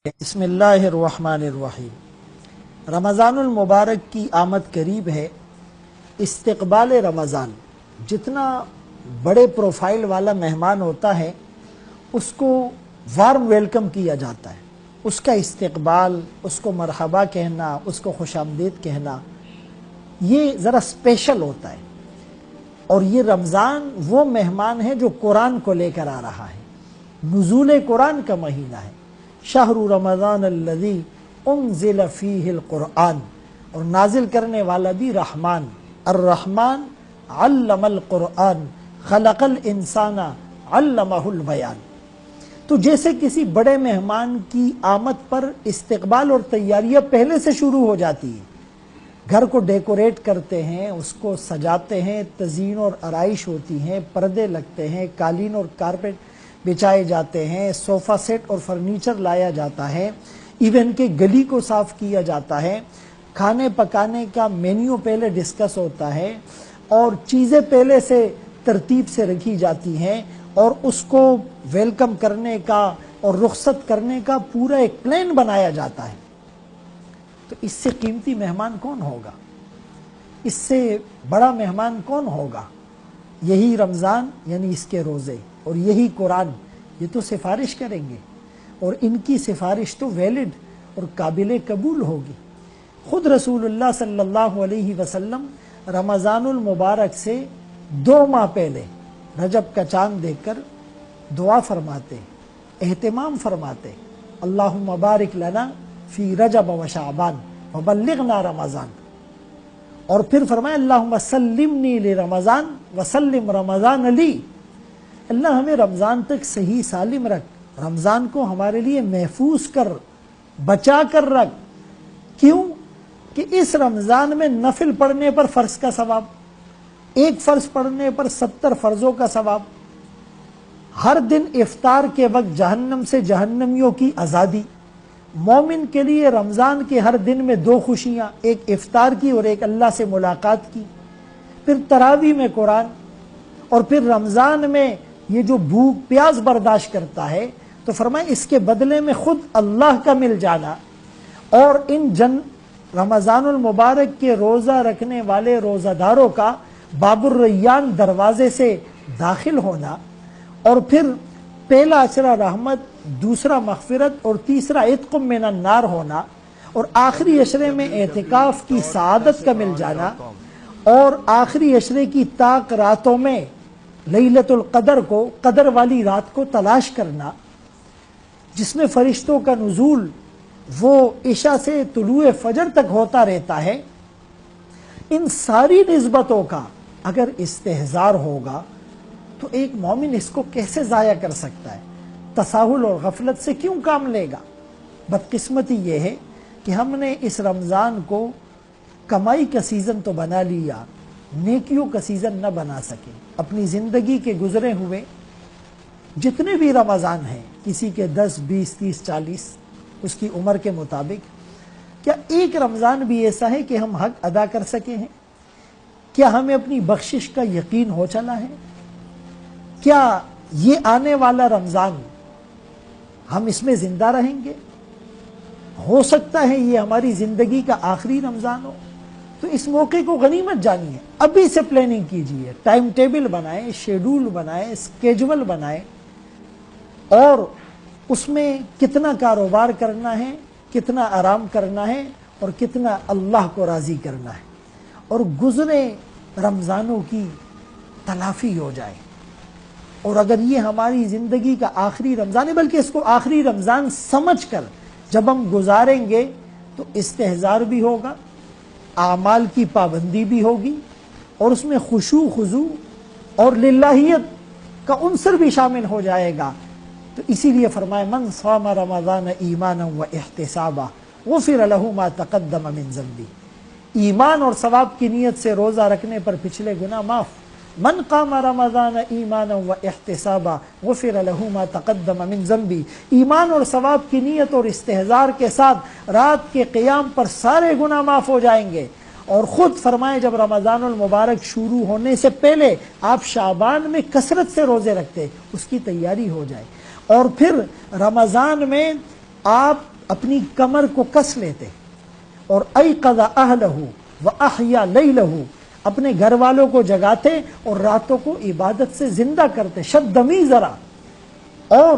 بسم اللہ الرحمن الرحیم۔ رمضان المبارک کی آمد قریب ہے۔ استقبال رمضان، جتنا بڑے پروفائل والا مہمان ہوتا ہے اس کو وارم ویلکم کیا جاتا ہے، اس کا استقبال، اس کو مرحبا کہنا، اس کو خوش آمدید کہنا، یہ ذرا اسپیشل ہوتا ہے۔ اور یہ رمضان وہ مہمان ہے جو قرآن کو لے کر آ رہا ہے، نزول قرآن کا مہینہ ہے۔ شہر رمضان الذی انزل فیہ القرآن، اور نازل کرنے والا بھی رحمان، الرحمن علم القرآن خلق الانسان علمہ البیان۔ تو جیسے کسی بڑے مہمان کی آمد پر استقبال اور تیاریاں پہلے سے شروع ہو جاتی ہیں، گھر کو ڈیکوریٹ کرتے ہیں، اس کو سجاتے ہیں، تزئین اور آرائش ہوتی ہیں، پردے لگتے ہیں، قالین اور کارپیٹ بچھائے جاتے ہیں، صوفہ سیٹ اور فرنیچر لایا جاتا ہے، ایون کہ گلی کو صاف کیا جاتا ہے، کھانے پکانے کا مینیو پہلے ڈسکس ہوتا ہے، اور چیزیں پہلے سے ترتیب سے رکھی جاتی ہیں، اور اس کو ویلکم کرنے کا اور رخصت کرنے کا پورا ایک پلان بنایا جاتا ہے۔ تو اس سے قیمتی مہمان کون ہوگا؟ اس سے بڑا مہمان کون ہوگا؟ یہی رمضان یعنی اس کے روزے اور یہی قرآن، یہ تو سفارش کریں گے، اور ان کی سفارش تو ویلڈ اور قابل قبول ہوگی۔ خود رسول اللہ صلی اللہ علیہ وسلم رمضان المبارک سے 2 ماہ پہلے رجب کا چاند دیکھ کر دعا فرماتے، اہتمام فرماتے، اللہم بارک لنا فی رجب و شعبان وبلغنا رمضان، اور پھر فرمایا اللہم سلمنی لرمضان وسلم رمضان لی، اللہ ہمیں رمضان تک صحیح سالم رکھ، رمضان کو ہمارے لیے محفوظ کر، بچا کر رکھ۔ کیوں کہ اس رمضان میں نفل پڑھنے پر فرض کا ثواب، ایک فرض پڑھنے پر 70 فرضوں کا ثواب، ہر دن افطار کے وقت جہنم سے جہنمیوں کی آزادی۔ مومن کے لیے رمضان کے ہر دن میں 2 خوشیاں، ایک افطار کی اور ایک اللہ سے ملاقات کی، پھر تراویح میں قرآن، اور پھر رمضان میں یہ جو بھوک پیاس برداشت کرتا ہے تو فرمائے اس کے بدلے میں خود اللہ کا مل جانا، اور ان رمضان المبارک کے روزہ رکھنے والے روزہ داروں کا باب الریان دروازے سے داخل ہونا، اور پھر پہلا عشرہ رحمت، دوسرا مغفرت اور تیسرا عتق من النار ہونا، اور آخری عشرے میں اعتکاف کی سعادت کا مل جانا، اور آخری عشرے کی طاق راتوں میں لیلۃ القدر کو، قدر والی رات کو تلاش کرنا، جس میں فرشتوں کا نزول وہ عشاء سے طلوع فجر تک ہوتا رہتا ہے۔ ان ساری نسبتوں کا اگر استحضار ہوگا تو ایک مومن اس کو کیسے ضائع کر سکتا ہے؟ تساہل اور غفلت سے کیوں کام لے گا؟ بدقسمتی یہ ہے کہ ہم نے اس رمضان کو کمائی کا سیزن تو بنا لیا، نیکیوں کا سیزن نہ بنا سکے۔ اپنی زندگی کے گزرے ہوئے جتنے بھی رمضان ہیں، کسی کے 10 20 30 40 اس کی عمر کے مطابق، کیا ایک رمضان بھی ایسا ہے کہ ہم حق ادا کر سکے ہیں؟ کیا ہمیں اپنی بخشش کا یقین ہو چلا ہے؟ کیا یہ آنے والا رمضان ہم اس میں زندہ رہیں گے؟ ہو سکتا ہے یہ ہماری زندگی کا آخری رمضان ہو، تو اس موقع کو غنیمت جانیے، ابھی سے پلاننگ کیجئے، ٹائم ٹیبل بنائیں، شیڈول بنائیں، اسکیجول بنائیں، اور اس میں کتنا کاروبار کرنا ہے، کتنا آرام کرنا ہے، اور کتنا اللہ کو راضی کرنا ہے، اور گزرے رمضانوں کی تلافی ہو جائے۔ اور اگر یہ ہماری زندگی کا آخری رمضان ہے، بلکہ اس کو آخری رمضان سمجھ کر جب ہم گزاریں گے تو استحضار بھی ہوگا، اعمال کی پابندی بھی ہوگی، اور اس میں خشوع خضوع اور للہیت کا عنصر بھی شامل ہو جائے گا۔ تو اسی لیے فرمائے من صام رمضان ایمانا و احتسابا غفر له ما تقدم من ذنبی، ایمان اور ثواب کی نیت سے روزہ رکھنے پر پچھلے گناہ معاف۔ من قام رمضان ایمانا و احتسابا غفر له ما تقدم من ذنبی، ایمان اور ثواب کی نیت اور استحضار کے ساتھ رات کے قیام پر سارے گناہ معاف ہو جائیں گے۔ اور خود فرمائے جب رمضان المبارک شروع ہونے سے پہلے آپ شعبان میں کثرت سے روزے رکھتے، اس کی تیاری ہو جائے، اور پھر رمضان میں آپ اپنی کمر کو کس لیتے اور ایقظ اہلہ واحیا لیلہ، اپنے گھر والوں کو جگاتے اور راتوں کو عبادت سے زندہ کرتے، شدمی ذرا. اور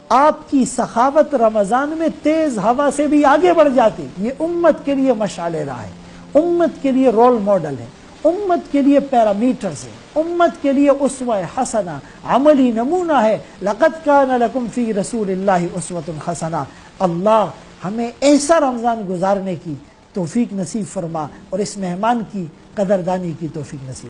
آپ کی سخاوت رمضان میں تیز ہوا سے بھی آگے بڑھ جاتی. یہ امت کے لیے مشعل راہ ہے، امت کے لیے رول ماڈل ہے، امت کے لیے پیرامیٹرز ہے، امت کے لیے اسوہ حسنہ، عملی نمونہ ہے. لقد کان لکم فی رسول اللہ اسوۃ حسنہ. اللہ ہمیں ایسا رمضان گزارنے کی توفیق نصیب فرما اور اس مہمان کی قدردانی کی توفیق نصیب